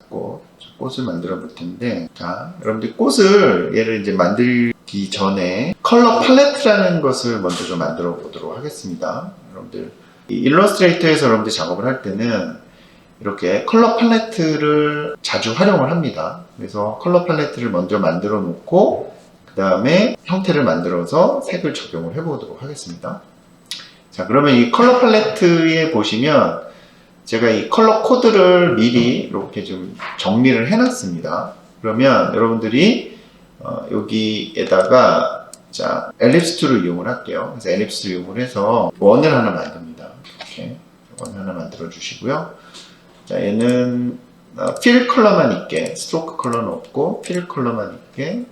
꽃을 만들어 볼 텐데, 자, 여러분들 꽃을 얘를 이제 만들기 전에 컬러 팔레트라는 것을 먼저 좀 만들어 보도록 하겠습니다. 여러분들 이 일러스트레이터에서 여러분들 작업을 할 때는 이렇게 컬러 팔레트를 자주 활용을 합니다. 그래서 컬러 팔레트를 먼저 만들어 놓고 그 다음에 형태를 만들어서 색을 적용을 해 보도록 하겠습니다. 자, 그러면 이 컬러 팔레트에 보시면 제가 이 컬러 코드를 미리 이렇게 좀 정리를 해놨습니다. 그러면 여러분들이 여기에다가 자 엘립스 툴을 이용을 할게요. 그래서 엘립스 툴을 이용을 해서 원을 하나 만듭니다. 이렇게 원 하나 만들어 주시고요. 자, 얘는 필 컬러만 있게, 스트로크 컬러는 없고 필 컬러만 있게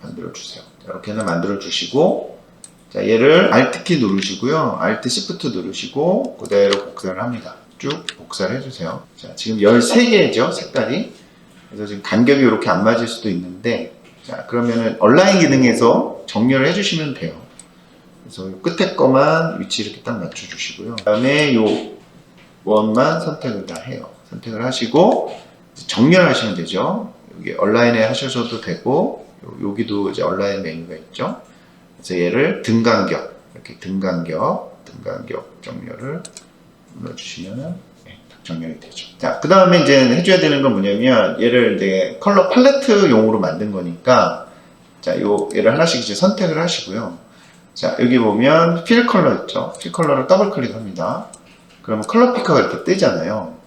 만들어 주세요. 이렇게 하나 만들어 주시고, 자, 얘를 Alt키 누르시고요. Alt Shift 누르시고 그대로 복사를 합니다. 쭉 복사를 해주세요. 자, 지금 13개죠, 색깔이. 그래서 지금 간격이 이렇게 안 맞을 수도 있는데, 자, 그러면은 얼라인 기능에서 정렬을 해주시면 돼요. 그래서 끝에 거만 위치 이렇게 딱 맞춰주시고요. 그 다음에 요 원만 선택을 다 해요. 선택을 하시고 정렬하시면 되죠. 여기 얼라인에 하셔도 되고, 여기도 이제 얼라인 메뉴가 있죠. 그래서 얘를 등간격, 이렇게 등간격 정렬을 눌러주시면은 정렬이 되죠. 자, 그 다음에 이제 해줘야 되는 건 뭐냐면, 얘를 이제 컬러 팔레트용으로 만든 거니까, 자, 얘를 하나씩 이제 선택을 하시고요. 자, 여기 보면 필 컬러 있죠. 필 컬러를 더블 클릭합니다. 그러면 컬러 피커가 이렇게 뜨잖아요.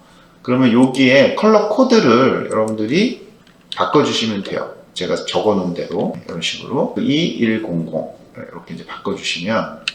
그러면 여기에 컬러 코드를 여러분들이 바꿔주시면 돼요. 제가 적어놓은 대로 이런 식으로 2100 이렇게 이제 바꿔주시면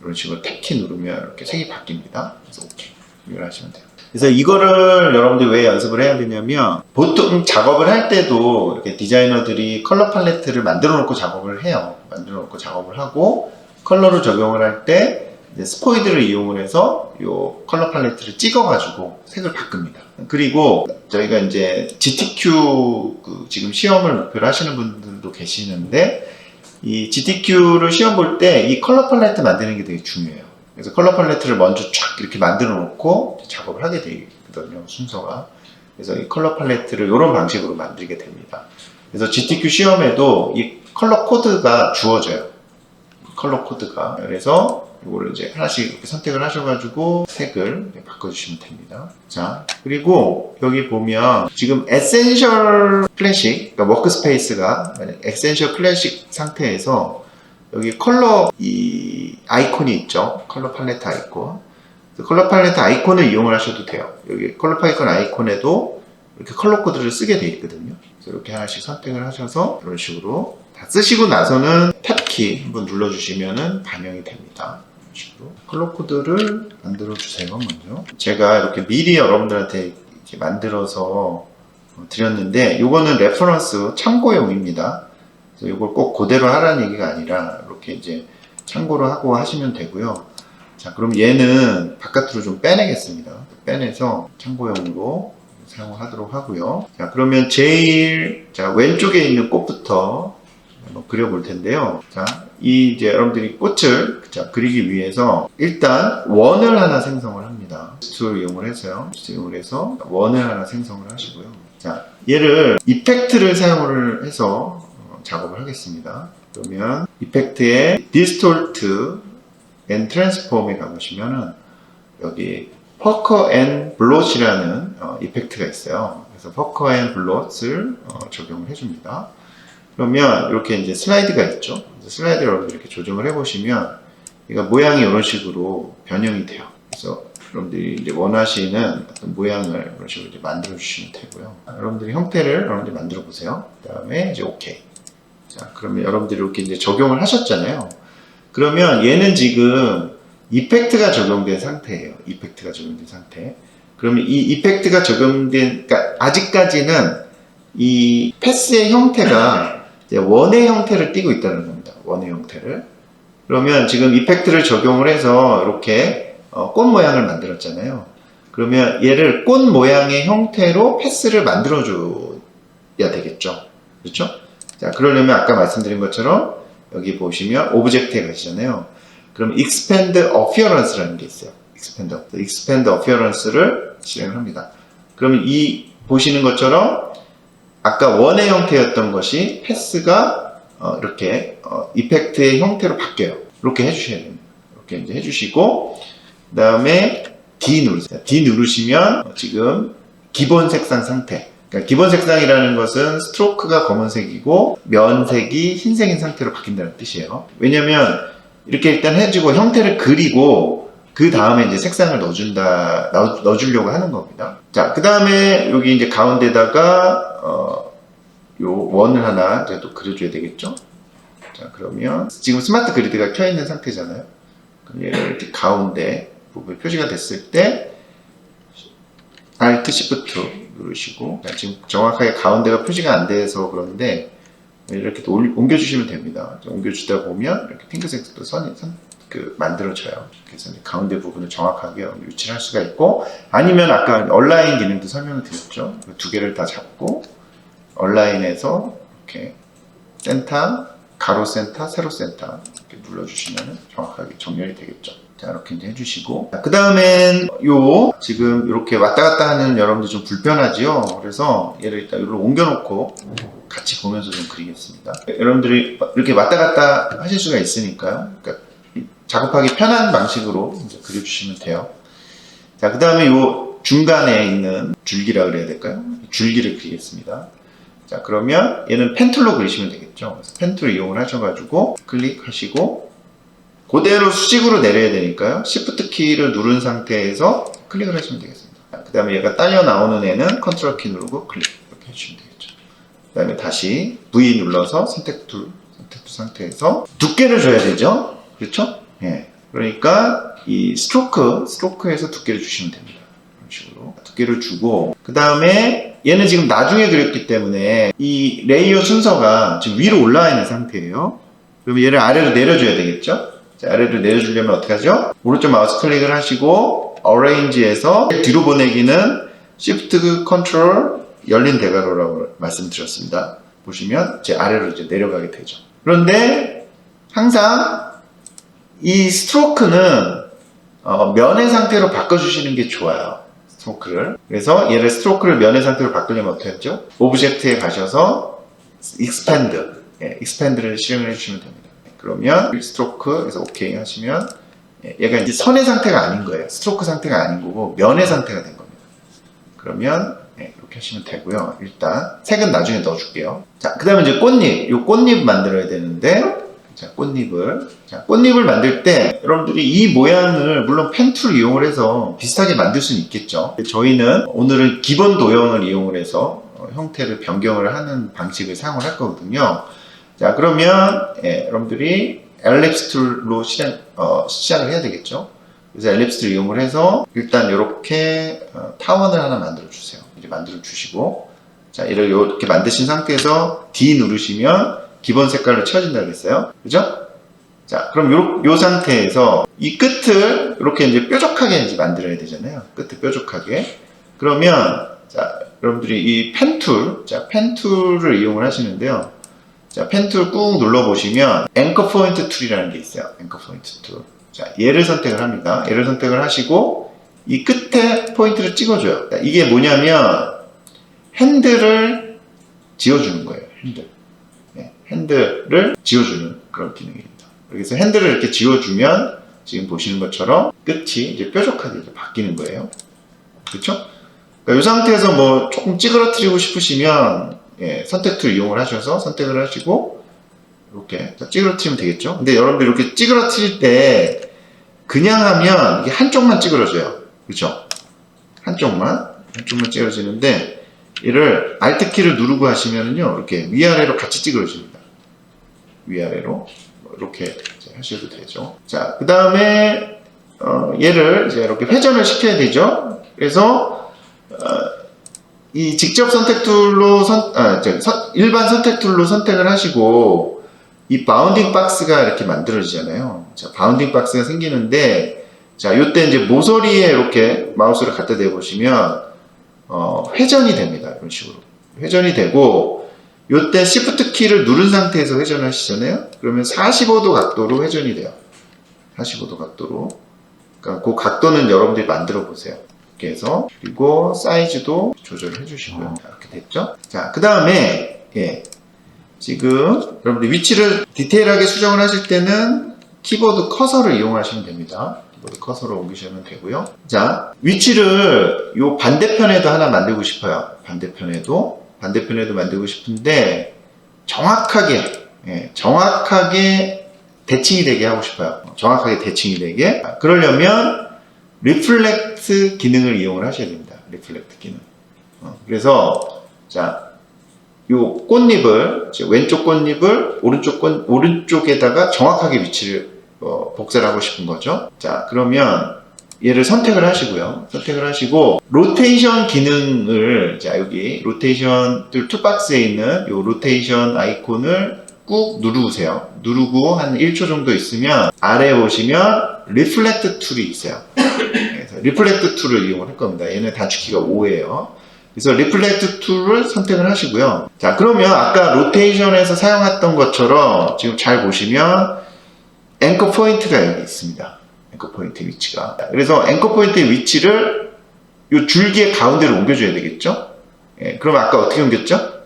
이런 식으로 탭키 누르면 이렇게 색이 바뀝니다. 그래서 오케이 이걸 하시면 돼요. 그래서 이거를 여러분들이 왜 연습을 해야 되냐면, 보통 작업을 할 때도 이렇게 디자이너들이 컬러 팔레트를 만들어 놓고 작업을 해요. 만들어 놓고 작업을 하고 컬러를 적용을 할 때 스포이드를 이용을 해서 이 컬러 팔레트를 찍어가지고 색을 바꿉니다. 그리고 저희가 이제 GTQ 지금 시험을 목표로 하시는 분들도 계시는데, 이 GTQ를 시험 볼 때 이 컬러 팔레트 만드는 게 되게 중요해요. 그래서 컬러 팔레트를 먼저 쫙 이렇게 만들어 놓고 작업을 하게 되거든요, 순서가. 그래서 이 컬러 팔레트를 이런 방식으로 만들게 됩니다. 그래서 GTQ 시험에도 이 컬러 코드가 주어져요. 컬러 코드가. 그래서 이거를 이제 하나씩 이렇게 선택을 하셔가지고 색을 바꿔주시면 됩니다. 자, 그리고 여기 보면 지금 에센셜 클래식, 그러니까 워크스페이스가 에센셜 클래식 상태에서 여기 컬러 이 아이콘이 있죠. 컬러 팔레트 아이콘. 컬러 팔레트 아이콘을 이용을 하셔도 돼요. 여기 컬러 팔레트 아이콘에도 이렇게 컬러 코드를 쓰게 되어 있거든요. 그래서 이렇게 하나씩 선택을 하셔서 이런 식으로 다 쓰시고 나서는 탭키 한번 눌러주시면은 반영이 됩니다. 이런 식으로 컬러 코드를 만들어 주세요. 먼저 제가 이렇게 미리 여러분들한테 이렇게 만들어서 드렸는데, 이거는 레퍼런스 참고용입니다. 그래서 이걸 꼭 그대로 하라는 얘기가 아니라 이렇게 이제 참고로 하고 하시면 되고요. 자, 그럼 얘는 바깥으로 좀 빼내겠습니다. 빼내서 참고용으로 사용을 하도록 하고요. 자, 그러면 제일 왼쪽에 있는 꽃부터 한번 그려볼 텐데요. 자, 이제 여러분들이 꽃을 그리기 위해서 일단 원을 하나 생성을 합니다. 툴을 이용을 해서요. 이용을 해서 원을 하나 생성을 하시고요. 자, 얘를 이펙트를 사용을 해서 작업을 하겠습니다. 그러면 이펙트에 디스톨트 앤 트랜스폼에 가보시면은 여기 퍼커 앤 블롯이라는 이펙트가 있어요. 그래서 퍼커 앤 블롯을 적용을 해줍니다. 그러면 이렇게 이제 슬라이드가 있죠. 슬라이드를 여러분들 이렇게 조정을 해보시면 얘가 모양이 이런 식으로 변형이 돼요. 그래서 여러분들이 이제 원하시는 어떤 모양을 이런 식으로 이제 만들어 주시면 되고요. 여러분들이 형태를 여러분들이 만들어 보세요. 그 다음에 이제 오케이. 자, 그러면 여러분들이 이렇게 이제 적용을 하셨잖아요. 그러면 얘는 지금 이펙트가 적용된 상태예요. 이펙트가 적용된 상태. 그러면 이 이펙트가 적용된, 그러니까 아직까지는 이 패스의 형태가 이제 원의 형태를 띠고 있다는 겁니다. 원의 형태를. 그러면 지금 이펙트를 적용을 해서 이렇게 꽃 모양을 만들었잖아요. 그러면 얘를 꽃 모양의 형태로 패스를 만들어줘야 되겠죠. 그렇죠? 자, 그러려면 아까 말씀드린 것처럼 여기 보시면 오브젝트에 가시잖아요. 그럼 expand appearance라는 게 있어요. expand appearance를 실행을 합니다. 그러면 이 보시는 것처럼 아까 원의 형태였던 것이 패스가 이렇게 이펙트의 형태로 바뀌어요. 이렇게 해주셔야 됩니다. 이렇게 이제 해주시고 그 다음에 D 누르세요. D 누르시면 지금 기본 색상 상태. 그러니까 기본 색상이라는 것은 스트로크가 검은색이고 면색이 흰색인 상태로 바뀐다는 뜻이에요. 왜냐면 이렇게 일단 해주고 형태를 그리고 그 다음에 이제 색상을 넣어주려고 하는 겁니다. 자, 그 다음에 여기 이제 가운데다가 요 원을 하나 이제 또 그려줘야 되겠죠. 자, 그러면 지금 스마트 그리드가 켜 있는 상태잖아요. 그럼 얘를 이렇게 가운데 부분에 표시가 됐을 때 Alt Shift 누르시고 지금 정확하게 가운데가 표시가 안 돼서 그런데 이렇게 또 옮겨주시면 됩니다. 옮겨주다 보면 이렇게 핑크색도 선이 만들어져요. 그래서 가운데 부분을 정확하게 위치를 할 수가 있고 아니면 아까 얼라인 기능도 설명을 드렸죠. 두 개를 다 잡고 얼라인에서 이렇게 센터, 가로 센터, 세로 센터 이렇게 눌러주시면 정확하게 정렬이 되겠죠. 자, 이렇게 이제 해주시고 그 다음엔 지금 이렇게 왔다 갔다 하는 여러분들 좀 불편하지요. 그래서 얘를 일단 여기로 옮겨놓고 같이 보면서 좀 그리겠습니다. 여러분들이 이렇게 왔다 갔다 하실 수가 있으니까요. 그러니까 작업하기 편한 방식으로 이제 그려주시면 돼요. 자, 그 다음에 요 중간에 있는 줄기라 그래야 될까요? 줄기를 그리겠습니다. 자, 그러면 얘는 펜 툴로 그리시면 되겠죠. 그래서 펜 툴 이용을 하셔가지고 클릭하시고 그대로 수직으로 내려야 되니까요. Shift 키를 누른 상태에서 클릭을 하시면 되겠습니다. 그 다음에 얘가 딸려 나오는 애는 컨트롤 키 누르고 클릭 이렇게 해주시면 되겠죠. 그 다음에 다시 V 눌러서 선택 툴 상태에서 두께를 줘야 되죠. 그렇죠? 예. 그러니까 이 스트로크에서 두께를 주시면 됩니다. 이런 식으로 두께를 주고 그 다음에 얘는 지금 나중에 그렸기 때문에 이 레이어 순서가 지금 위로 올라와 있는 상태예요. 그러면 얘를 아래로 내려줘야 되겠죠? 자, 아래로 내려주려면 어떻게 하죠? 오른쪽 마우스 클릭을 하시고 Arrange에서 뒤로 보내기는 Shift Control 열린 대괄호라고 말씀드렸습니다. 보시면 제 아래로 이제 내려가게 되죠. 그런데 항상 이 스트로크는 면의 상태로 바꿔주시는 게 좋아요. 스트로크를. 그래서 얘를 스트로크를 면의 상태로 바꾸려면 어떻게 하죠? 오브젝트에 가셔서 expand를 실행을 해주시면 됩니다. 그러면 스트로크에서 OK 하시면 얘가 이제 선의 상태가 아닌 거예요. 스트로크 상태가 아닌 거고 면의 상태가 된 겁니다. 그러면 이렇게 하시면 되고요. 일단 색은 나중에 넣어줄게요. 자, 그 다음에 이제 꽃잎. 이 꽃잎 만들어야 되는데 자, 꽃잎을 만들 때 여러분들이 이 모양을 물론 펜 툴 이용을 해서 비슷하게 만들 수는 있겠죠. 저희는 오늘은 기본 도형을 이용을 해서 형태를 변경을 하는 방식을 사용을 할 거거든요. 자, 그러면 여러분들이 엘립스 툴로 시작을 해야 되겠죠. 그래서 엘립스 툴 이용을 해서 일단 이렇게 타원을 하나 만들어 주세요. 이제 만들어 주시고 자, 이렇게 만드신 상태에서 D 누르시면 기본 색깔로 채워진다 그랬어요. 그죠? 자, 그럼 요 상태에서 이 끝을 이렇게 이제 뾰족하게 이제 만들어야 되잖아요. 끝을 뾰족하게. 그러면 자, 여러분들이 이 펜 툴을 이용을 하시는데요. 자, 펜 툴 꾹 눌러보시면 앵커 포인트 툴이라는 게 있어요. 앵커 포인트 툴. 자, 얘를 선택을 합니다. 얘를 선택을 하시고 이 끝에 포인트를 찍어줘요. 자, 이게 뭐냐면 핸들을 지워주는 거예요. 핸들을 지워주는 그런 기능입니다. 그래서 핸들을 이렇게 지워주면 지금 보시는 것처럼 끝이 이제 뾰족하게 이제 바뀌는 거예요. 그렇죠? 그러니까 이 상태에서 뭐 조금 찌그러뜨리고 싶으시면 선택 툴 이용을 하셔서 선택을 하시고 이렇게 찌그러뜨리면 되겠죠. 근데 여러분들 이렇게 찌그러뜨릴 때 그냥 하면 이게 한쪽만 찌그러져요. 그렇죠? 한쪽만 찌그러지는데 얘를 Alt 키를 누르고 하시면은요 이렇게 위아래로 같이 찌그러집니다. 위아래로 이렇게 하셔도 되죠. 자, 그 다음에 얘를 이제 이렇게 회전을 시켜야 되죠. 그래서 이 직접 선택 툴로 일반 선택 툴로 선택을 하시고 이 바운딩 박스가 이렇게 만들어지잖아요. 자, 바운딩 박스가 생기는데 자, 요때 이제 모서리에 이렇게 마우스를 갖다 대 보시면 회전이 됩니다. 이런 식으로 회전이 되고 요때 Shift 키를 누른 상태에서 회전을 하시잖아요. 그러면 45도 각도로 회전이 돼요. 45도 각도로. 그러니까 그 각도는 여러분들이 만들어 보세요. 이렇게 해서 그리고 사이즈도 조절을 해주시고요. 이렇게 됐죠? 자, 그 다음에 지금 여러분들 위치를 디테일하게 수정을 하실 때는 키보드 커서를 이용하시면 됩니다. 키보드 커서로 옮기시면 되고요. 자, 위치를 요 반대편에도 하나 만들고 싶어요. 반대편에도 만들고 싶은데 정확하게 대칭이 되게 하고 싶어요. 정확하게 대칭이 되게. 그러려면 리플렉트 기능을 이용을 하셔야 됩니다. 리플렉트 기능. 그래서 자, 요 꽃잎을 왼쪽 꽃잎을 오른쪽에다가 정확하게 위치를 복사를 하고 싶은 거죠. 자, 그러면 얘를 선택을 하시고요. 선택을 하시고 로테이션 기능을 자, 여기 로테이션 툴박스에 있는 요 로테이션 아이콘을 꾹 누르세요. 누르고 한 1초 정도 있으면 아래에 보시면 리플렉트 툴이 있어요. 그래서 리플렉트 툴을 이용을 할 겁니다. 얘는 단축키가 5예요. 그래서 리플렉트 툴을 선택을 하시고요. 자, 그러면 아까 로테이션에서 사용했던 것처럼 지금 잘 보시면 앵커 포인트가 여기 있습니다. 앵커 포인트 위치가. 그래서 앵커 포인트의 위치를 이 줄기의 가운데로 옮겨줘야 되겠죠? 그럼 아까 어떻게 옮겼죠?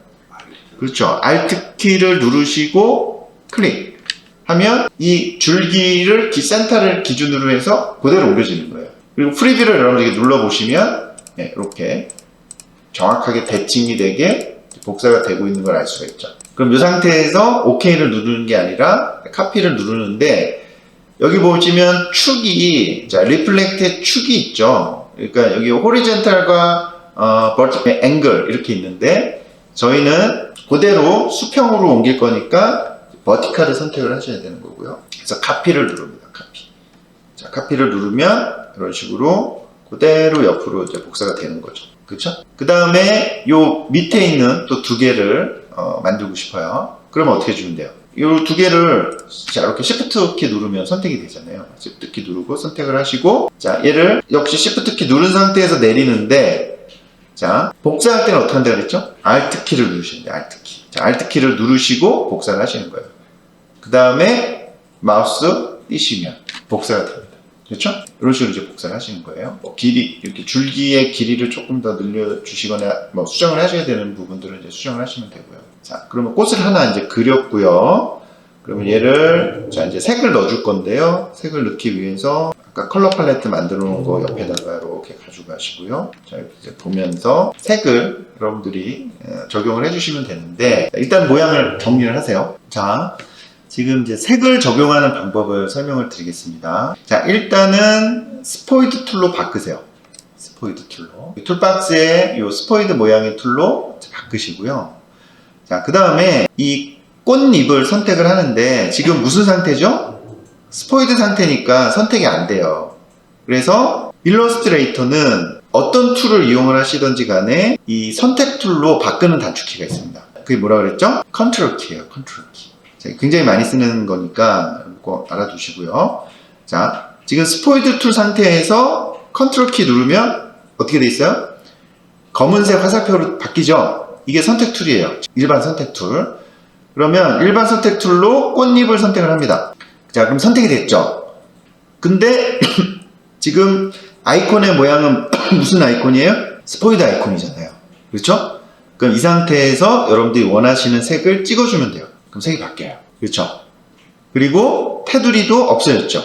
그렇죠. Alt 키를 누르시고 클릭 하면 이 줄기를 센터를 기준으로 해서 그대로 옮겨지는 거예요. 그리고 프리뷰를 여러분들이 눌러보시면 이렇게 정확하게 대칭이 되게 복사가 되고 있는 걸 알 수가 있죠. 그럼 이 상태에서 OK를 누르는 게 아니라 카피를 누르는데 여기 보시면 축이 리플렉트의 축이 있죠. 그러니까 여기 호리젠탈과 버티컬 앵글 이렇게 있는데 저희는 그대로 수평으로 옮길 거니까 버티컬을 선택을 하셔야 되는 거고요. 그래서 카피를 누릅니다. 자, 카피를 누르면 이런 식으로 그대로 옆으로 이제 복사가 되는 거죠. 그렇죠? 그 다음에 요 밑에 있는 또 두 개를 만들고 싶어요. 그러면 어떻게 주면 돼요? 요 두 개를 자, 이렇게 Shift 키 누르면 선택이 되잖아요. Shift 키 누르고 선택을 하시고 자, 얘를 역시 Shift 키 누른 상태에서 내리는데 자, 복사할 때는 어떻게 한다고 그랬죠? Alt 키를 누르시면 돼요. Alt 키. 자, Alt 키를 누르시고 복사를 하시는 거예요. 그 다음에 마우스 띄시면 복사가 됩니다. 그렇죠? 이런 식으로 이제 복사를 하시는 거예요. 길이, 이렇게 줄기의 길이를 조금 더 늘려주시거나, 수정을 하셔야 되는 부분들은 이제 수정을 하시면 되고요. 자, 그러면 꽃을 하나 이제 그렸고요. 그러면 얘를, 자, 이제 색을 넣어줄 건데요. 색을 넣기 위해서, 아까 컬러 팔레트 만들어 놓은 거 옆에다가 이렇게 가져가시고요. 자, 이렇게 이제 보면서 색을 여러분들이 적용을 해주시면 되는데, 일단 모양을 정리를 하세요. 자, 지금 이제 색을 적용하는 방법을 설명을 드리겠습니다. 자, 일단은 스포이드 툴로 바꾸세요. 스포이드 툴로. 툴박스에 이 스포이드 모양의 툴로 바꾸시고요. 자, 그 다음에 이 꽃잎을 선택을 하는데 지금 무슨 상태죠? 스포이드 상태니까 선택이 안 돼요. 그래서 일러스트레이터는 어떤 툴을 이용을 하시던지 간에 이 선택 툴로 바꾸는 단축키가 있습니다. 그게 뭐라 그랬죠? 컨트롤 키예요. 컨트롤 키. 굉장히 많이 쓰는 거니까 꼭 알아두시고요. 자, 지금 스포이드 툴 상태에서 컨트롤 키 누르면 어떻게 돼 있어요? 검은색 화살표로 바뀌죠? 이게 선택 툴이에요. 일반 선택 툴. 그러면 일반 선택 툴로 꽃잎을 선택을 합니다. 자, 그럼 선택이 됐죠? 근데 지금 아이콘의 모양은 무슨 아이콘이에요? 스포이드 아이콘이잖아요. 그렇죠? 그럼 이 상태에서 여러분들이 원하시는 색을 찍어주면 돼요. 그럼 색이 바뀌어요. 그렇죠? 그리고 테두리도 없어졌죠.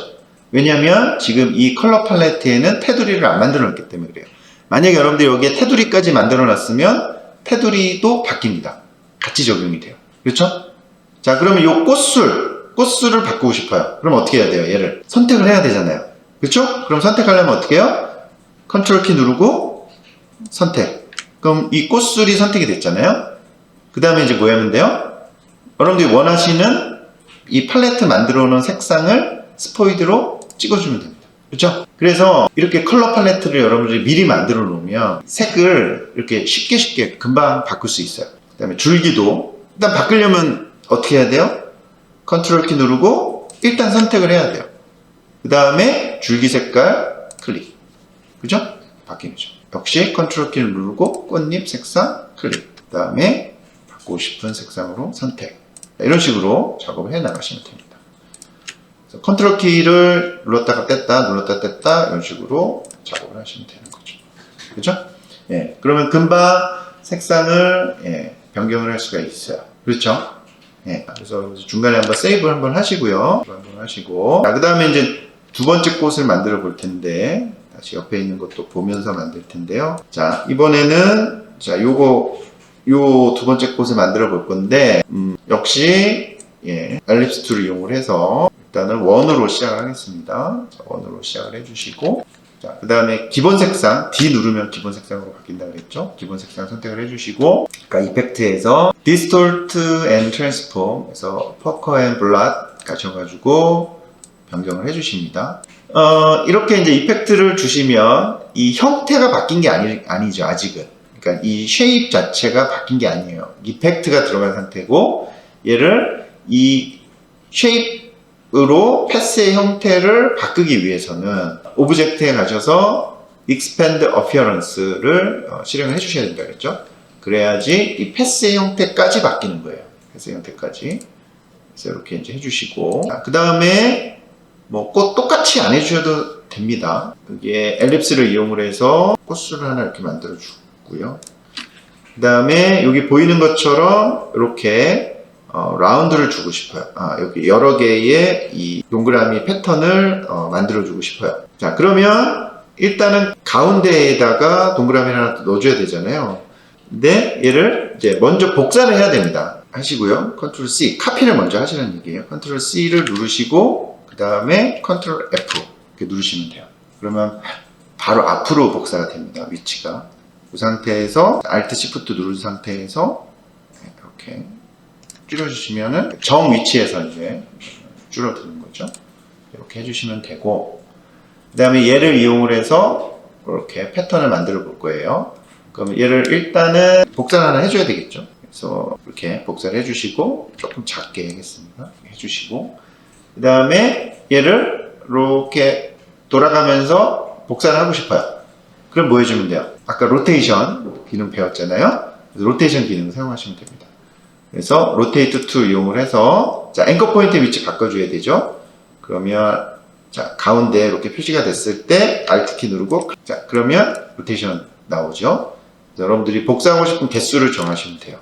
왜냐하면 지금 이 컬러 팔레트에는 테두리를 안 만들어 놨기 때문에 그래요. 만약에 여러분들이 여기에 테두리까지 만들어 놨으면 테두리도 바뀝니다. 같이 적용이 돼요. 그렇죠? 자, 그러면 이 꽃술을 바꾸고 싶어요. 그럼 어떻게 해야 돼요? 얘를 선택을 해야 되잖아요. 그렇죠? 그럼 선택하려면 어떻게 해요? 컨트롤 키 누르고 선택. 그럼 이 꽃술이 선택이 됐잖아요. 그 다음에 이제 뭐 하면 돼요? 여러분들이 원하시는 이 팔레트 만들어 놓은 색상을 스포이드로 찍어주면 됩니다. 그렇죠? 그래서 이렇게 컬러 팔레트를 여러분들이 미리 만들어 놓으면 색을 이렇게 쉽게 금방 바꿀 수 있어요. 그 다음에 줄기도 일단 바꾸려면 어떻게 해야 돼요? 컨트롤 키 누르고 일단 선택을 해야 돼요. 그 다음에 줄기 색깔 클릭. 그죠? 바뀌죠. 역시 컨트롤 키를 누르고 꽃잎 색상 클릭. 그 다음에 바꾸고 싶은 색상으로 선택. 이런 식으로 작업을 해 나가시면 됩니다. 컨트롤 키를 눌렀다가 뗐다, 눌렀다 뗐다 이런 식으로 작업을 하시면 되는 거죠. 그죠? 예, 그러면 금방 색상을 변경을 할 수가 있어요. 그렇죠? 예, 그래서 중간에 한번 세이브 한번 하시고요. 한번 하시고. 자, 그 다음에 이제 두 번째 꽃을 만들어 볼 텐데, 다시 옆에 있는 것도 보면서 만들 텐데요. 자, 이번에는, 자, 요 두 번째 꽃을 만들어 볼 건데, 역시, 엘립스 툴을 이용을 해서, 일단은 원으로 시작을 하겠습니다. 자, 원으로 시작을 해주시고, 자, 그 다음에 기본 색상, D 누르면 기본 색상으로 바뀐다 그랬죠? 기본 색상 선택을 해주시고, 그러니까 이펙트에서 Distort and Transform, 그래서 Pucker and Blot 가셔가지고 변경을 해주십니다. 이렇게 이제 이펙트를 주시면 이 형태가 바뀐 게 아니죠, 아직은. 그러니까 이 쉐입 자체가 바뀐 게 아니에요. 이펙트가 들어간 상태고, 얘를 이 쉐입으로 패스의 형태를 바꾸기 위해서는 오브젝트에 가셔서 Expand Appearance를 실행을 해주셔야 된다 그랬죠? 그래야지 이 패스의 형태까지 바뀌는 거예요. 패스의 형태까지. 그래서 이렇게 이제 해주시고, 그 다음에 뭐 꽃 똑같이 안 해주셔도 됩니다. 여기에 엘립스를 이용을 해서 꽃수를 하나 이렇게 만들어 주고요. 그 다음에 여기 보이는 것처럼 이렇게 라운드를 주고 싶어요. 여기 여러 개의 이 동그라미 패턴을 만들어 주고 싶어요. 자, 그러면 일단은 가운데에다가 동그라미를 하나 넣어줘야 되잖아요. 근데 얘를 이제 먼저 복사를 해야 됩니다. 하시고요. 컨트롤 C, 카피를 먼저 하시는 얘기예요. 컨트롤 C를 누르시고, 그 다음에 컨트롤 F 이렇게 누르시면 돼요. 그러면 바로 앞으로 복사가 됩니다. 위치가. 그 상태에서 Alt Shift 누른 상태에서 이렇게 줄여주시면은 정 위치에서 이제 줄어드는 거죠. 이렇게 해주시면 되고, 그 다음에 얘를 이용을 해서 이렇게 패턴을 만들어 볼 거예요. 그럼 얘를 일단은 복사를 하나 해줘야 되겠죠. 그래서 이렇게 복사를 해주시고, 조금 작게 하겠습니다. 해주시고, 그 다음에 얘를 이렇게 돌아가면서 복사를 하고 싶어요. 그럼 뭐 해주면 돼요? 아까 로테이션 기능 배웠잖아요. 로테이션 기능을 사용하시면 됩니다. 그래서 로테이트 툴 이용을 해서, 자, 앵커 포인트 위치 바꿔줘야 되죠. 그러면 자, 가운데 이렇게 표시가 됐을 때 Alt 키 누르고, 자, 그러면 로테이션 나오죠. 여러분들이 복사하고 싶은 개수를 정하시면 돼요.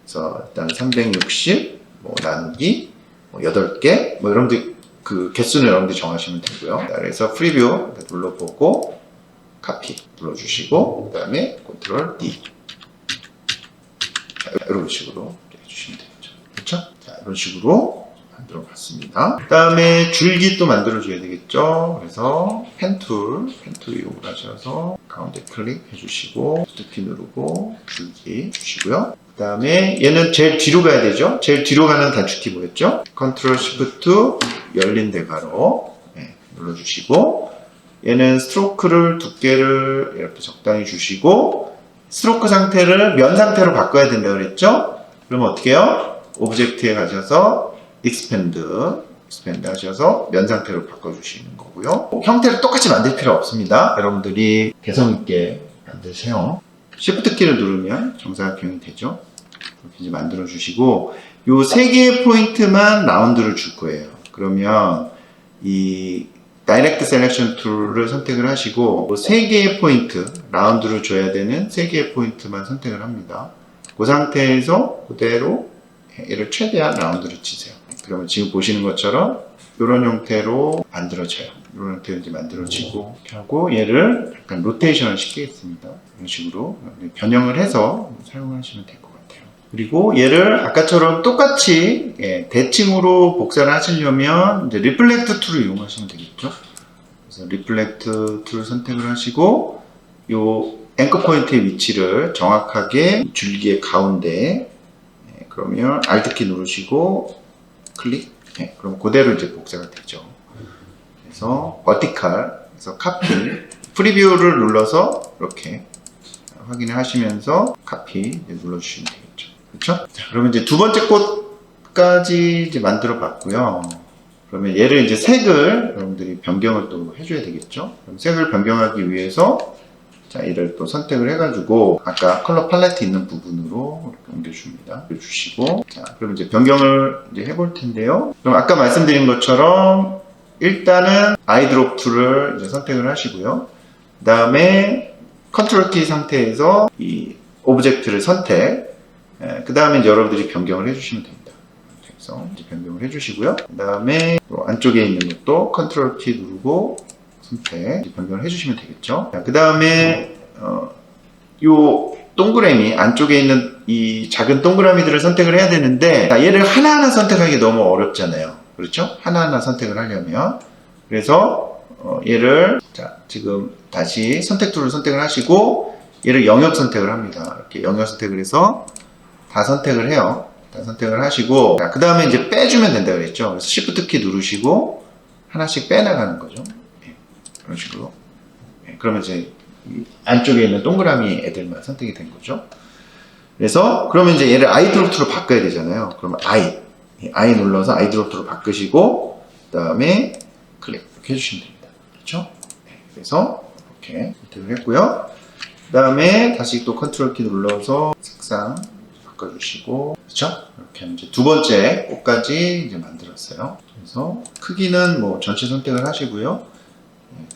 그래서 일단 360 나누기 8개 여러분들 그 개수는 여러분들이 정하시면 되고요. 그래서 프리뷰 눌러보고 카피 눌러주시고, 그 다음에 컨트롤 D 이런 식으로 해주시면 되겠죠. 그렇죠? 자, 이런 식으로 만들어 봤습니다. 그 다음에 줄기 또 만들어 줘야 되겠죠. 그래서 펜 툴 이용을 하셔서 가운데 클릭해 주시고, 스티키 누르고 줄기 주시고요. 그 다음에 얘는 제일 뒤로 가야 되죠. 제일 뒤로 가는 단축키 뭐였죠? 컨트롤 시프트 열린 대괄호 눌러주시고, 얘는 스트로크를 두께를 이렇게 적당히 주시고, 스트로크 상태를 면 상태로 바꿔야 된다고 그랬죠? 그러면 어떻게 해요? 오브젝트에 가셔서 expand 하셔서 면 상태로 바꿔주시는 거고요. 형태를 똑같이 만들 필요 없습니다. 여러분들이 개성있게 만드세요. Shift 키를 누르면 정사각형이 되죠. 이렇게 이제 만들어 주시고, 요 3개의 포인트만 라운드를 줄 거예요. 그러면 이 다이렉트 셀렉션 툴을 선택을 하시고, 3개의 포인트, 라운드를 줘야 되는 3개의 포인트만 선택을 합니다. 그 상태에서 그대로 얘를 최대한 라운드를 치세요. 그러면 지금 보시는 것처럼 이런 형태로 만들어져요. 이런 형태로 이제 만들어지고, 이렇게 하고 얘를 약간 로테이션을 시키겠습니다. 이런 식으로 변형을 해서 사용하시면 될 것 같아요. 그리고 얘를 아까처럼 똑같이 대칭으로 복사를 하시려면 이제 리플렉트 툴을 이용하시면 되겠죠. 그래서 리플렉트 툴을 선택을 하시고, 요 앵커 포인트의 위치를 정확하게 줄기의 가운데, 그러면 Alt 키 누르시고 클릭. 그럼 그대로 이제 복사가 되죠. 그래서 버티칼, 그래서 카피, 프리뷰를 눌러서 이렇게 확인을 하시면서 카피 눌러주시면 되겠죠. 그렇죠? 자, 그러면 이제 두 번째 꽃까지 이제 만들어 봤고요. 그러면 얘를 이제 색을 여러분들이 변경을 또 해줘야 되겠죠. 그럼 색을 변경하기 위해서, 자, 얘를 또 선택을 해가지고 아까 컬러 팔레트 있는 부분으로 이렇게 옮겨줍니다. 주시고, 자, 그럼 이제 변경을 이제 해볼 텐데요. 그럼 아까 말씀드린 것처럼 일단은 아이드롭 툴을 이제 선택을 하시고요. 그 다음에 컨트롤 키 상태에서 이 오브젝트를 선택, 그 다음에 여러분들이 변경을 해주시면 됩니다. 그래서 이제 변경을 해주시고요. 그 다음에 안쪽에 있는 것도 컨트롤 키 누르고 선택, 변경을 해주시면 되겠죠. 그 다음에 요 동그라미 안쪽에 있는 이 작은 동그라미들을 선택을 해야 되는데 얘를 하나하나 선택하기 너무 어렵잖아요. 그렇죠? 하나하나 선택을 하려면 그래서 얘를 자 지금 다시 선택 툴을 선택을 하시고 얘를 영역 선택을 합니다. 이렇게 영역 선택을 해서 다 선택을 해요. 다 선택을 하시고 그 다음에 이제 빼주면 된다 그랬죠. 그래서 Shift 키 누르시고 하나씩 빼나가는 거죠. 그런 식으로. 그러면 이제 안쪽에 있는 동그라미 애들만 선택이 된 거죠. 그래서 그러면 이제 얘를 아이드롭2로 바꿔야 되잖아요. 그러면 I 눌러서 아이드롭2로 바꾸시고 그 다음에 클릭 이렇게 해주시면 됩니다. 그렇죠? 그래서 이렇게 선택을 했고요. 그 다음에 다시 또 컨트롤 키 눌러서 색상 바꿔주시고 그렇죠? 이렇게 이제 두 번째 꽃까지 이제 만들었어요. 그래서 크기는 뭐 전체 선택을 하시고요.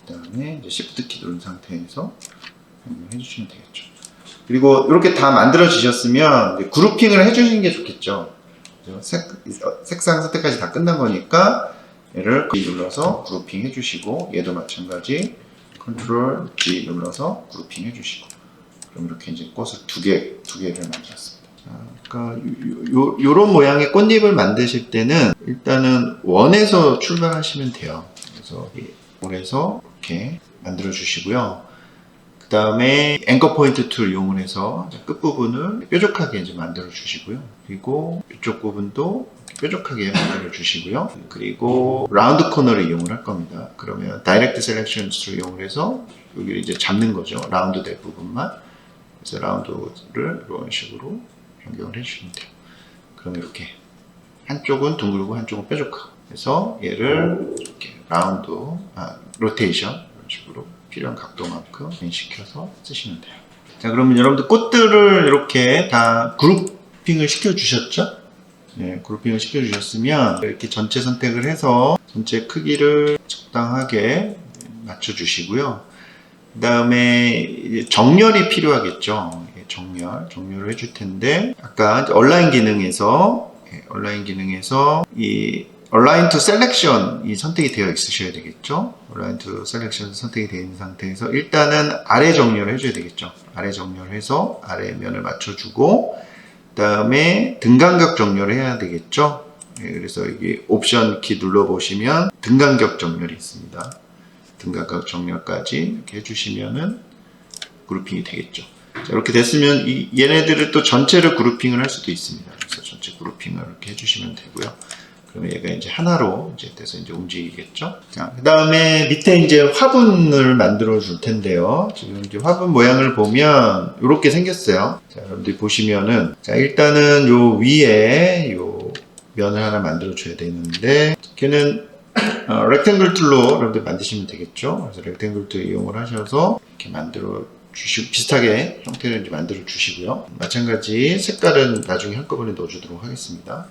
그 다음에 이제 Shift 키 누른 상태에서 해주시면 되겠죠. 그리고 이렇게 다 만들어지셨으면 그룹핑을 해주시는 게 좋겠죠. 색상 선택까지 다 끝난 거니까 얘를 눌러서 그룹핑 해주시고 얘도 마찬가지 컨트롤 G 눌러서 그룹핑 해주시고 그럼 이렇게 이제 꽃을 두 개를 만들었습니다. 그러니까 요런 모양의 꽃잎을 만드실 때는 일단은 원에서 출발하시면 돼요. 그래서 원에서 이렇게 만들어 주시고요. 그 다음에 앵커 포인트 툴 이용을 해서 끝부분을 뾰족하게 이제 만들어 주시고요. 그리고 이쪽 부분도 뾰족하게 만들어 주시고요. 그리고 라운드 코너를 이용을 할 겁니다. 그러면 다이렉트 셀렉션 툴을 이용을 해서 여기를 이제 잡는 거죠. 라운드 될 부분만. 그래서 라운드를 이런 식으로 변경을 해주시면 돼요. 그러면 이렇게 한쪽은 둥글고 한쪽은 뾰족하고 그래서 얘를 이렇게 라운드, 로테이션 이런 식으로 필요한 각도만큼 시켜서 쓰시면 돼요. 자, 그러면 여러분들 꽃들을 이렇게 다 그룹핑을 시켜 주셨죠? 네, 그룹핑을 시켜 주셨으면 이렇게 전체 선택을 해서 전체 크기를 적당하게 맞춰 주시고요. 그 다음에 정렬이 필요하겠죠. 정렬을 해줄 텐데 아까 얼라인 기능에서 이 Align to Selection 이 선택이 되어 있으셔야 되겠죠. Align to Selection 선택이 되어 있는 상태에서 일단은 아래 정렬을 해줘야 되겠죠. 아래 정렬을 해서 아래 면을 맞춰주고 그 다음에 등간격 정렬을 해야 되겠죠. 그래서 여기 옵션 키 눌러보시면 등간격 정렬이 있습니다. 등간격 정렬까지 이렇게 해주시면은 그룹핑이 되겠죠. 자, 이렇게 됐으면 얘네들을 또 전체를 그룹핑을 할 수도 있습니다. 그래서 전체 그룹핑을 이렇게 해주시면 되고요. 그러면 얘가 이제 하나로 이제 돼서 이제 움직이겠죠. 자, 그 다음에 밑에 이제 화분을 만들어 줄 텐데요. 지금 이제 화분 모양을 보면 이렇게 생겼어요. 자, 여러분들이 보시면은 자, 일단은 요 위에 요 면을 하나 만들어 줘야 되는데 걔는 렉탱글 툴로 여러분들 만드시면 되겠죠. 그래서 렉탱글 툴 이용을 하셔서 이렇게 만들어 주시고 비슷하게 형태를 이제 만들어 주시고요. 마찬가지 색깔은 나중에 한꺼번에 넣어주도록 하겠습니다.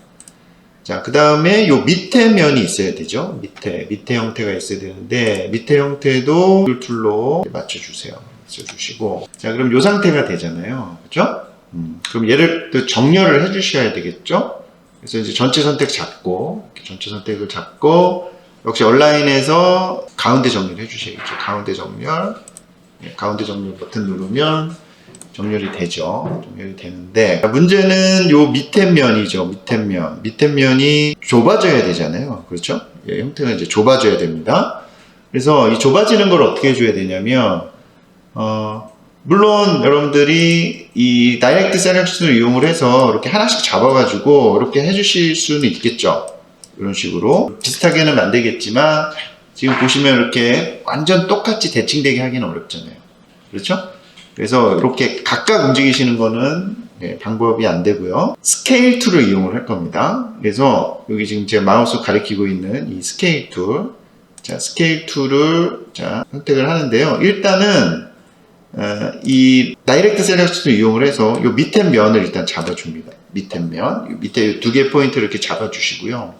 자, 그 다음에 요 밑에 면이 있어야 되죠. 밑에 형태가 있어야 되는데 밑에 형태도 툴로 맞춰주세요. 맞춰주시고 자, 그럼 요 상태가 되잖아요. 그죠? 그럼 얘를 또 정렬을 해주셔야 되겠죠. 그래서 이제 전체 선택 잡고 전체 선택을 잡고 역시 얼라인에서 가운데 정렬 해주셔야겠죠. 가운데 정렬 버튼 누르면 정렬이 되죠. 정렬이 되는데 문제는 요 밑에 면이죠. 밑에 면이 좁아져야 되잖아요. 그렇죠? 예, 형태가 이제 좁아져야 됩니다. 그래서 이 좁아지는 걸 어떻게 해줘야 되냐면 물론 여러분들이 이 다이렉트 셀렉션을 이용을 해서 이렇게 하나씩 잡아가지고 이렇게 해주실 수는 있겠죠. 이런 식으로 비슷하게는 만들겠지만 지금 보시면 이렇게 완전 똑같이 대칭되게 하기는 어렵잖아요. 그렇죠? 그래서 이렇게 각각 움직이시는 거는 방법이 안 되고요. 스케일 툴을 이용을 할 겁니다. 그래서 여기 지금 제 마우스 가리키고 있는 이 스케일 툴, 자, 스케일 툴을 선택을 하는데요. 일단은 이 다이렉트 셀렉션을 이용을 해서 이 밑에 면을 일단 잡아줍니다. 밑에 두 개 포인트를 이렇게 잡아주시고요.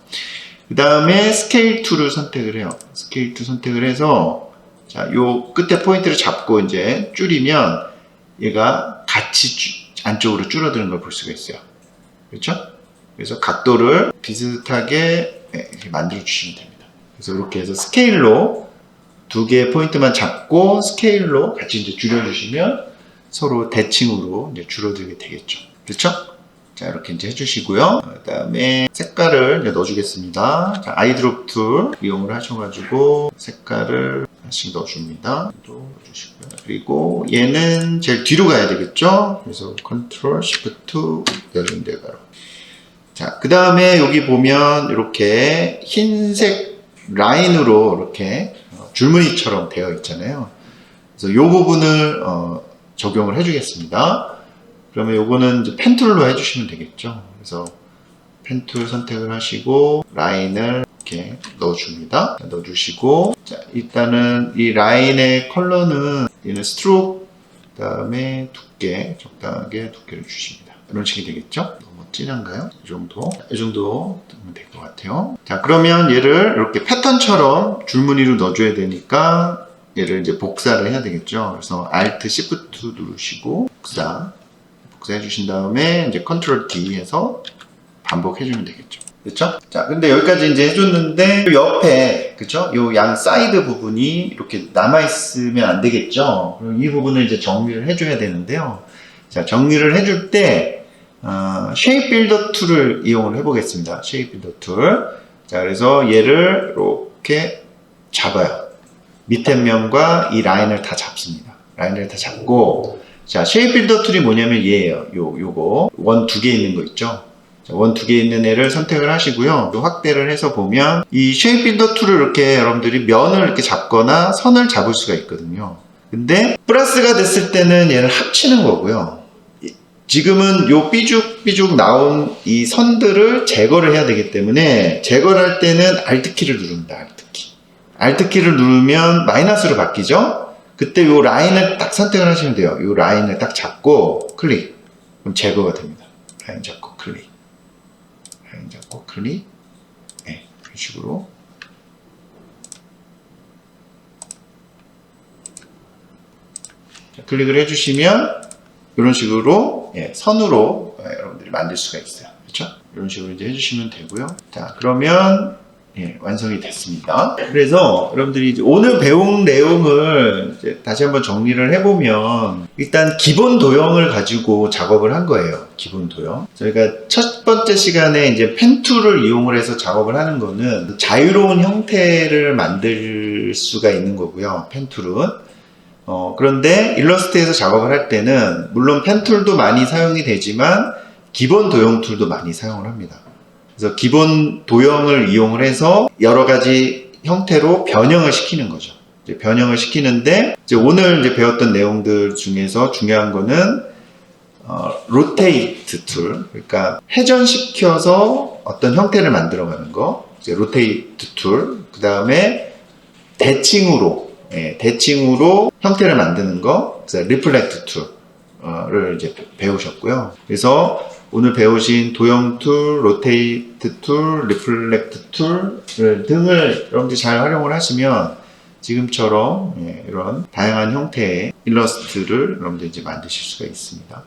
그 다음에 스케일 툴을 선택을 해요. 스케일 툴 선택을 해서 자, 요 끝에 포인트를 잡고 이제 줄이면 얘가 같이 안쪽으로 줄어드는 걸 볼 수가 있어요. 그렇죠? 그래서 각도를 비슷하게 이렇게 만들어 주시면 됩니다. 그래서 이렇게 해서 스케일로 두 개의 포인트만 잡고 스케일로 같이 이제 줄여주시면 서로 대칭으로 이제 줄어들게 되겠죠. 그렇죠? 자, 이렇게 이제 해주시고요. 그 다음에 색깔을 이제 넣어주겠습니다. 자, 아이드롭 툴 이용을 하셔가지고 색깔을 하나씩 넣어줍니다. 또 넣어주시고요. 그리고 얘는 제일 뒤로 가야 되겠죠? 그래서 컨트롤 시프트 열린 데가로. 자, 그 다음에 여기 보면 이렇게 흰색 라인으로 이렇게 줄무늬처럼 되어 있잖아요. 그래서 이 부분을 적용을 해주겠습니다. 그러면 요거는 이제 펜 툴로 해주시면 되겠죠. 그래서 펜 툴 선택을 하시고 라인을 이렇게 넣어줍니다. 넣어주시고 자, 일단은 이 라인의 컬러는 얘는 스트로크 그 다음에 두께 적당하게 두께를 주십니다. 이런 식이 되겠죠. 너무 진한가요? 이 정도 넣으면 될 것 같아요. 자, 그러면 얘를 이렇게 패턴처럼 줄무늬로 넣어줘야 되니까 얘를 이제 복사를 해야 되겠죠. 그래서 Alt Shift 누르시고 복사해 주신 다음에 이제 컨트롤 D 해서 반복해 주면 되겠죠. 그렇죠? 자, 근데 여기까지 이제 해줬는데 옆에 그렇죠? 요 양 사이드 부분이 이렇게 남아 있으면 안 되겠죠. 그럼 이 부분을 이제 정리를 해줘야 되는데요. 자, 정리를 해줄 때 쉐입 빌더 툴을 이용을 해보겠습니다. 쉐입 빌더 툴. 자, 그래서 얘를 이렇게 잡아요. 밑에 면과 이 라인을 다 잡습니다. 라인을 다 잡고 자, 쉐입 빌더 툴이 뭐냐면 얘예요. 요거 원 두 개 있는 거 있죠. 원 두 개 있는 애를 선택을 하시고요. 또 확대를 해서 보면 이 쉐입 빌더 툴을 이렇게 여러분들이 면을 이렇게 잡거나 선을 잡을 수가 있거든요. 근데 플러스가 됐을 때는 얘를 합치는 거고요. 지금은 요 삐죽삐죽 나온 이 선들을 제거를 해야 되기 때문에 제거를 할 때는 Alt 키를 누릅니다. Alt 키를 누르면 마이너스로 바뀌죠. 그때 요 라인을 딱 선택을 하시면 돼요. 요 라인을 딱 잡고 클릭. 그럼 제거가 됩니다. 라인 잡고 클릭. 라인 잡고 클릭. 네, 이런 식으로. 자, 클릭을 해주시면 이런 식으로 선으로 여러분들이 만들 수가 있어요. 그렇죠? 이런 식으로 이제 해주시면 되고요. 자, 그러면 완성이 됐습니다. 그래서 여러분들이 이제 오늘 배운 내용을 이제 다시 한번 정리를 해보면 일단 기본 도형을 가지고 작업을 한 거예요. 기본 도형. 저희가 첫 번째 시간에 이제 펜 툴을 이용을 해서 작업을 하는 거는 자유로운 형태를 만들 수가 있는 거고요. 펜 툴은. 그런데 일러스트에서 작업을 할 때는 물론 펜 툴도 많이 사용이 되지만 기본 도형 툴도 많이 사용을 합니다. 그래서 기본 도형을 이용을 해서 여러 가지 형태로 변형을 시키는 거죠. 이제 변형을 시키는데 이제 오늘 이제 배웠던 내용들 중에서 중요한 거는 로테이트 툴, 그러니까 회전시켜서 어떤 형태를 만들어가는 거, 이제 로테이트 툴, 그 다음에 대칭으로 형태를 만드는 거, 그래서 리플렉트 툴을 이제 배우셨고요. 그래서 오늘 배우신 도형 툴, 로테이트 툴, 리플렉트 툴 등을 여러분들이 잘 활용을 하시면 지금처럼 이런 다양한 형태의 일러스트를 여러분들이 이제 만드실 수가 있습니다.